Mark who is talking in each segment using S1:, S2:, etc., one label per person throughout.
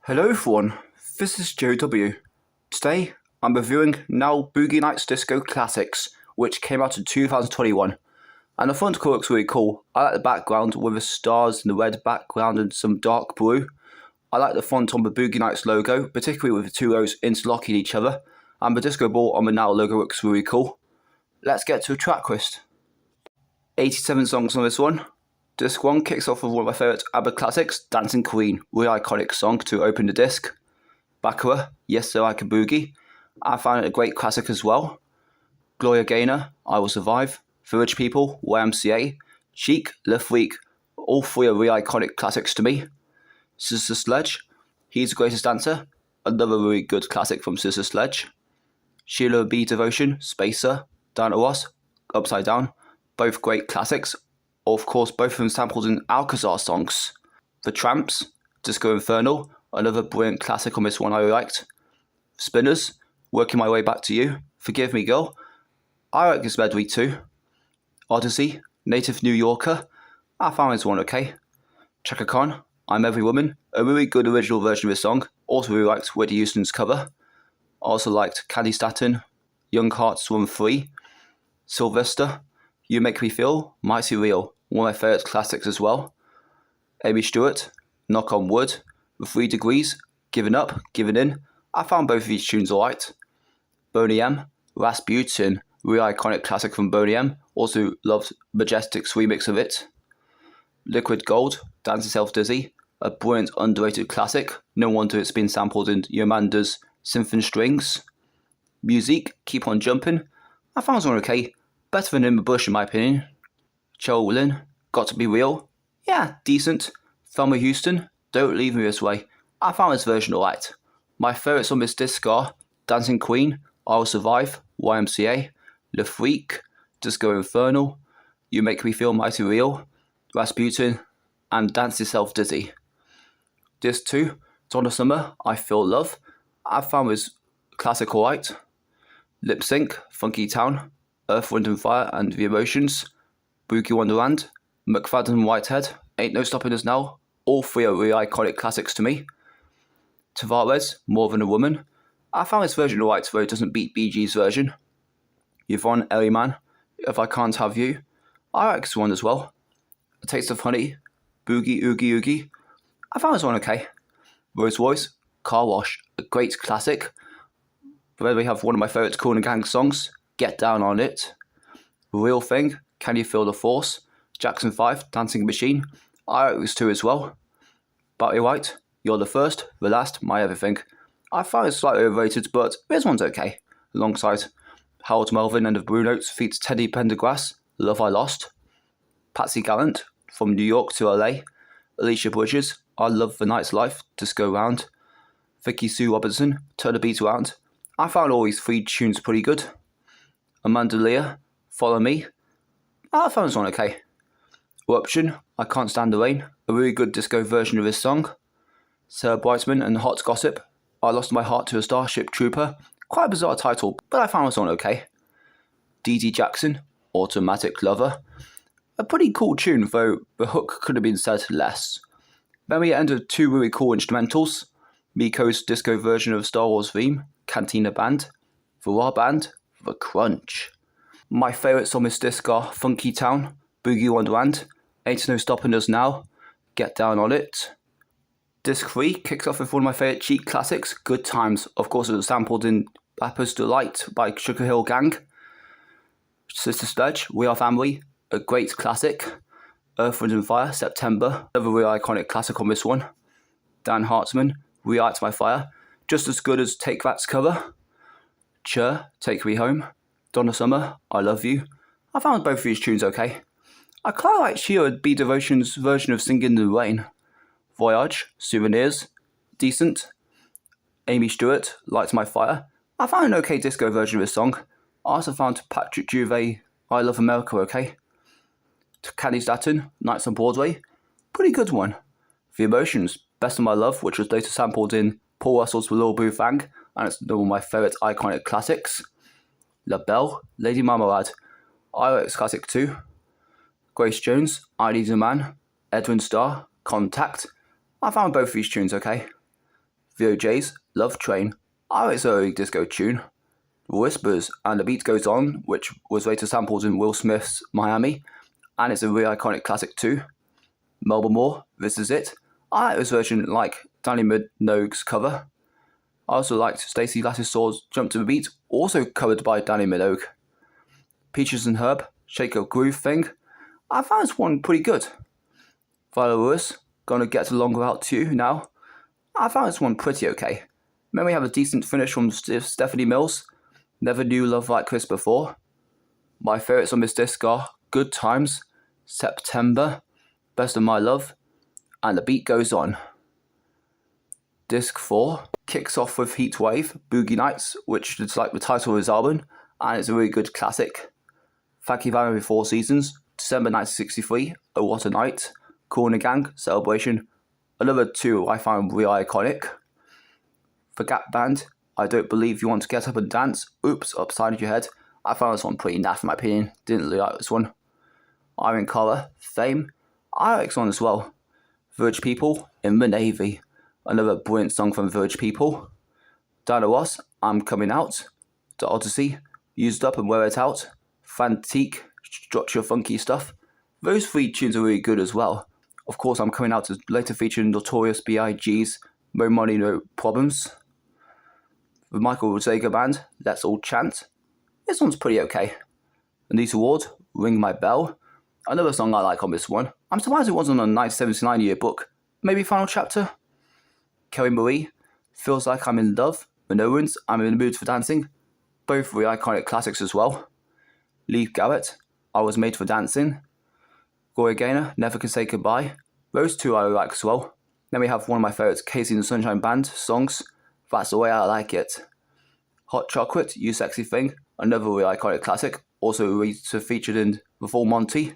S1: Hello everyone, this is Joe W. Today I'm reviewing Now Boogie Nights Disco Classics, which came out in 2021. And the front cover looks really cool. I like the background with the stars in the red background and some dark blue. I like the font on the Boogie Nights logo, particularly with the two rows interlocking each other. And the disco ball on the Now logo looks really cool. Let's get to the track list. 87 songs on this one. Disc 1 kicks off with one of my favourite ABBA classics, Dancing Queen, really iconic song to open the disc. Baccarat, Yes Sir I Can Boogie, I found it a great classic as well. Gloria Gaynor, I Will Survive, Village People, YMCA, Chic, Le Freak, all three are really iconic classics to me. Sister Sledge, He's the Greatest Dancer, another really good classic from Sister Sledge. Sheila B. Devotion, Spacer, Diana Ross, Upside Down, both great classics. Of course, both of them sampled in Alcazar songs. The Tramps, Disco Inferno, another brilliant classic on this one I liked. Spinners, Working My Way Back to You, Forgive Me Girl, I like this medley too. Odyssey, Native New Yorker, I found this one okay. Chaka Khan, I'm Every Woman, a really good original version of this song, also really liked Whitney Houston's cover. I also liked Candy Staten, Young Hearts Run Free, Sylvester, You Make Me Feel, Mighty Real, one of my favourite classics as well. Amy Stewart, Knock on Wood, The 3 Degrees, Giving Up, Giving In, I found both of these tunes alright. Boney M, Rasputin, really iconic classic from Boney M, also loved Majestic's remix of it. Liquid Gold, Dance Yourself Dizzy, a brilliant underrated classic, no wonder it's been sampled in Yomanda's Symphony Strings. Musique, Keep On Jumping, I found this one okay, better than In the Bush in my opinion. Lynn, Got to Be Real, yeah, decent. Thelma Houston, Don't Leave Me This Way, I found this version alright. My favourites on this disc are Dancing Queen, I Will Survive, YMCA, Le Freak, Disco Inferno, You Make Me Feel Mighty Real, Rasputin, and Dance Yourself Dizzy. Disc 2, Donna Summer, I Feel Love, I found this classic alright. Lip Sync, Funky Town, Earth, Wind and Fire and The Emotions, Boogie Wonderland, McFadden Whitehead, Ain't No Stopping Us Now, all three are really iconic classics to me. Tavares, More Than a Woman, I found this version alright, though it doesn't beat Bee Gees' version. Yvonne Elliman, If I Can't Have You, I like this one as well. A Taste of Honey, Boogie Oogie Oogie, I found this one okay. Rose Royce, Car Wash, a great classic. Then we have one of my favourite Kool and the Gang songs, Get Down on It. Real Thing, Can You Feel the Force, Jackson 5, Dancing Machine, I like this too as well. Barry White, You're the First, The Last, My Everything, I find it slightly overrated, but this one's okay. Alongside Harold Melvin and the Blue Notes feats Teddy Pendergrass, Love I Lost. Patsy Gallant, From New York to LA. Alicia Bridges, I Love the Night's Life, Disco Round. Vicky Sue Robinson, Turn the Beat Around, I found all these three tunes pretty good. Amanda Lear, Follow Me, I found this one okay. Eruption, I Can't Stand the Rain, a really good disco version of this song. Sarah Brightman and Hot Gossip, I Lost My Heart to a Starship Trooper, quite a bizarre title, but I found this one okay. Dee Dee Jackson, Automatic Lover, a pretty cool tune, though the hook could have been said less. Then we ended two really cool instrumentals, Miko's disco version of Star Wars theme, Cantina Band, The Raw Band, The Crunch. My favourites on this disc are Funky Town, Boogie Wonderland, Ain't No Stopping Us Now, Get Down on It. Disc 3 kicks off with one of my favourite cheap classics, Good Times. Of course, it was sampled in Rapper's Delight by Sugar Hill Gang. Sister Sledge, We Are Family, a great classic. Earth, Wind and Fire, September, another really iconic classic on this one. Dan Hartman, Relight My Fire, just as good as Take That's cover. Cher, Take Me Home. Donna Summer, I Love You. I found both of these tunes okay. I quite like Sheila B. Devotion's version of Singin' in the Rain. Voyage, Souvenirs, decent. Amy Stewart, Light My Fire. I found an okay disco version of this song. I also found Patrick Juvet, I Love America okay. Candy Staten, Nights on Broadway, pretty good one. The Emotions, Best of My Love, which was later sampled in Paul Russell's Lil Boo Thang, and it's one of my favourite iconic classics. La Belle, Lady Marmalade, I like this classic too. Grace Jones, I Need a Man, Edwin Starr, Contact. I found both of these tunes okay. VOJ's Love Train. I like it's a disco tune. Whispers and The Beat Goes On, which was later sampled in Will Smith's Miami, and it's a really iconic classic too. Melba Moore, This Is It. I like this version like Danny Minogue's cover. I also liked Stacey Lattisaur's Jump to the Beat, also covered by Danny Minogue. Peaches and Herb, Shake a Groove Thing. I found this one pretty good. Viola Lewis, Gonna Get Along Without You Now. I found this one pretty okay. Then we have a decent finish from Stephanie Mills, Never Knew Love Like This Before. My favourites on this disc are Good Times, September, Best of My Love, and The Beat Goes On. Disc 4 kicks off with Heatwave, Boogie Nights, which is like the title of his album, and it's a really good classic. Thank You Very Much, 4 Seasons, December 1963, Oh What a Night, Kool and the Gang, Celebration. Another 2 I found really iconic. The Gap Band, I Don't Believe You Want to Get Up and Dance, Oops, Upside Your Head. I found this one pretty naff in my opinion, didn't really like this one. Iron Collar, Fame, I like this one as well. Village People, In the Navy, another brilliant song from Village People. Diana Ross, I'm Coming Out. The Odyssey, Used Up and Wear It Out. Fantique, Structure Funky Stuff. Those 3 tunes are really good as well. Of course, I'm Coming Out is later featuring Notorious B.I.G.'s No Money, No Problems. The Michael Rosega Band, Let's All Chant. This one's pretty okay. Anita Ward, Ring My Bell. Another song I like on this one. I'm surprised it wasn't on a 1979 yearbook. Maybe Final Chapter? Kelly Marie, Feels Like I'm in Love. Minoans, I'm in the Mood for Dancing. Both really iconic classics as well. Lee Garrett, I Was Made for Dancing. Gloria Gaynor, Never Can Say Goodbye. Those 2 I like as well. Then we have one of my favourites, Casey and the Sunshine Band songs. That's the Way I Like It. Hot Chocolate, You Sexy Thing. Another really iconic classic. Also featured in The Full Monty.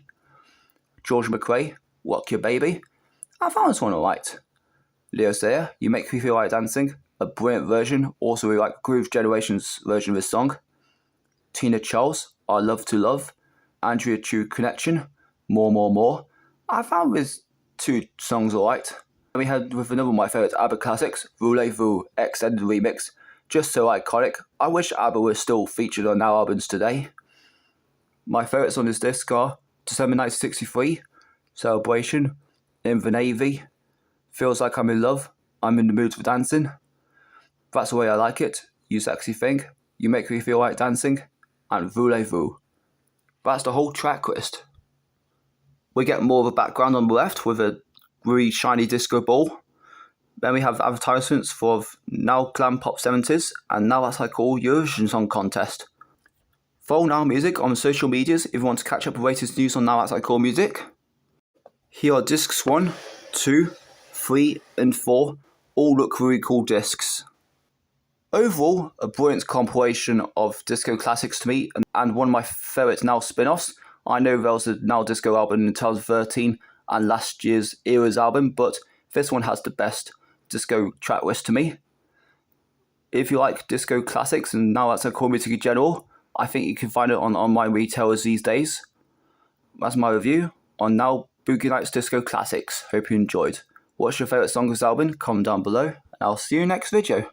S1: George McRae, Rock Your Baby. I found this one alright. Leo Sayer, You Make Me Feel Like Dancing. A brilliant version. Also really like Groove Generation's version of this song. Tina Charles, Our Love to Love. Andrea True Connection. More. I found these 2 songs alright. And we had with another of my favourite ABBA classics, Voulez-Vous Extended Remix. Just so iconic. I wish ABBA was still featured on our albums today. My favourites on this disc are December 1963, Celebration, In the Navy, Feels Like I'm in Love, I'm in the Mood for Dancing, That's the Way I Like It, You Sexy Thing, You Make Me Feel Like Dancing, and Voulez-Vous. That's the whole track list. We get more of a background on the left with a really shiny disco ball. Then we have advertisements for Now Glam Pop 70s and Now That's I Call Eurovision Song Contest. Follow Now Music on social medias if you want to catch up with latest news on Now That's I Call Music. Here are discs 1, 2, 3 and 4. All look really cool discs. Overall, a brilliant compilation of disco classics to me and one of my favourite Now spin-offs. I know there was a Now Disco album in 2013 and last year's Eras album, but this one has the best disco track list to me. If you like disco classics and Now That's I Call Music in general, I think you can find it on online retailers these days. That's my review on Now Boogie Nights Disco Classics. Hope you enjoyed. What's your favourite song of this album? Comment down below, and I'll see you next video.